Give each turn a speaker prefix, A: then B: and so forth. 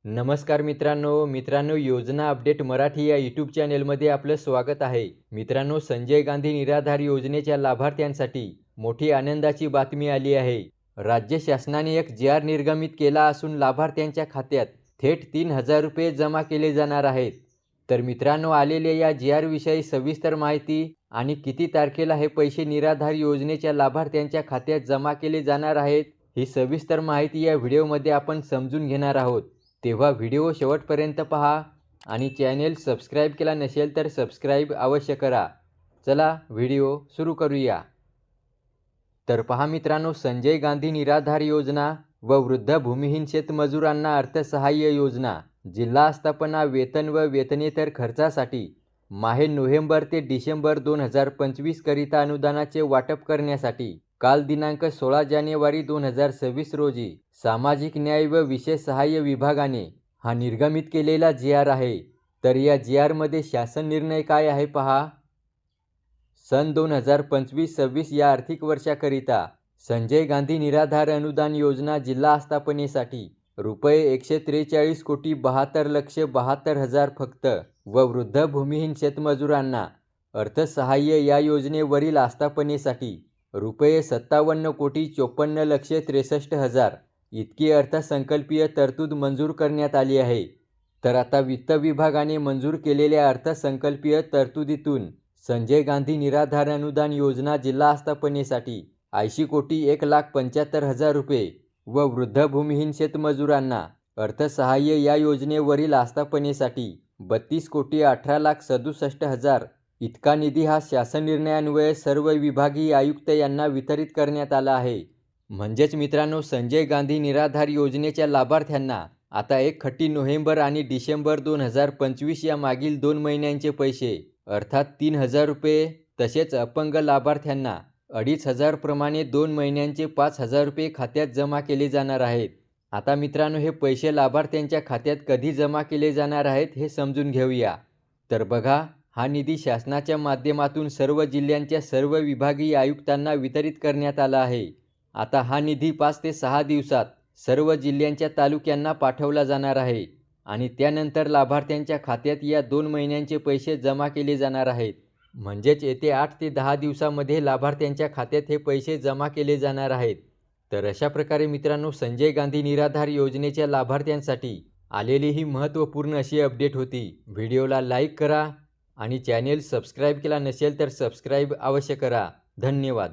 A: नमस्कार मित्रांनो योजना अपडेट मराठी या यूट्यूब चॅनेलमध्ये आपलं स्वागत आहे। मित्रांनो, संजय गांधी निराधार योजनेच्या लाभार्थ्यांसाठी मोठी आनंदाची बातमी आली आहे। राज्य शासनाने एक जी.आर. निर्गमित केला असून लाभार्थ्यांच्या खात्यात थेट 3000 रुपये जमा केले जाणार आहेत। तर मित्रांनो, आलेल्या या जी.आर. विषयी सविस्तर माहिती आणि किती तारखेला हे पैसे निराधार योजनेच्या लाभार्थ्यांच्या खात्यात जमा केले जाणार आहेत, ही सविस्तर माहिती या व्हिडिओमध्ये आपण समजून घेणार आहोत। तेव्हा व्हिडिओ शेवटपर्यंत पहा आणि चॅनेल सबस्क्राईब केला नसेल तर सबस्क्राईब अवश्य करा। चला व्हिडिओ सुरू करूया। तर पहा मित्रांनो, संजय गांधी निराधार योजना व वृद्ध भूमिहीन शेतमजुरांना अर्थसहाय्य योजना जिल्हा आस्थापना वेतन व वेतनेतर खर्चासाठी माहे नोव्हेंबर ते डिसेंबर 2025 करिता अनुदानाचे वाटप करण्यासाठी काल दिनांक 16 जानेवारी 2026 रोजी सामाजिक न्याय व विशेष सहाय्य विभागाने हा निर्गमित केलेला जी.आर. आहे। तर या जी.आर. मध्ये शासन निर्णय काय आहे पहा। सन 2025-26 या आर्थिक वर्षाकरिता संजय गांधी निराधार अनुदान योजना जिल्हा आस्थापनेसाठी रुपये 143,72,72,000 फक्त व वृद्ध भूमिहीन शेतमजुरांना अर्थसहाय्य या योजनेवरील आस्थापनेसाठी रुपये 57,54,63,000 इतकी अर्थसंकल्पीय तरतूद मंजूर करण्यात आली आहे। तर आता वित्त विभागाने मंजूर केलेल्या अर्थसंकल्पीय तरतुदीतून संजय गांधी निराधार अनुदान योजना जिल्हा आस्थापनेसाठी 80,01,75,000 रुपये व वृद्ध भूमिहीन शेतमजुरांना अर्थसहाय्य या योजनेवरील आस्थापनेसाठी 32,18,67,000 इतका निधी हा शासन निर्णयान्वये सर्व विभागीय आयुक्त यांना वितरित करण्यात आला आहे। म्हणजेच मित्रांनो, संजय गांधी निराधार योजनेच्या लाभार्थ्यांना आता 1 नोव्हेंबर आणि डिसेंबर 2025 या मागील 2 महिन्यांचे पैसे अर्थात 3000 रुपये, तसेच अपंग लाभार्थ्यांना 2500 प्रमाणे 2 महिन्यांचे 5000 रुपये खात्यात जमा केले जाणार आहेत। आता मित्रांनो, हे पैसे लाभार्थ्यांच्या खात्यात कधी जमा केले जाणार आहेत हे समजून घेऊया। तर बघा, हा निधी शासनाच्या माध्यमातून सर्व जिल्ह्यांच्या सर्व विभागीय आयुक्तांना वितरित करण्यात आला आहे। आता हा निधी 5 ते 6 दिवसात सर्व जिल्ह्यांच्या तालुक्यांना पाठवला जाणार आहे आणि त्यानंतर लाभार्थ्यांच्या खात्यात या 2 महिन्यांचे पैसे जमा केले जाणार आहेत। म्हणजेच येते 8 ते 10 दिवसामध्ये लाभार्थ्यांच्या खात्यात हे पैसे जमा केले जाणार आहेत। तर अशा प्रकारे मित्रांनो, संजय गांधी निराधार योजनेच्या लाभार्थ्यांसाठी आलेली ही महत्त्वपूर्ण अशी अपडेट होती। व्हिडिओला लाईक करा आणि चॅनेल सबस्क्राईब केला नसेल तर सबस्क्राईब अवश्य करा। धन्यवाद।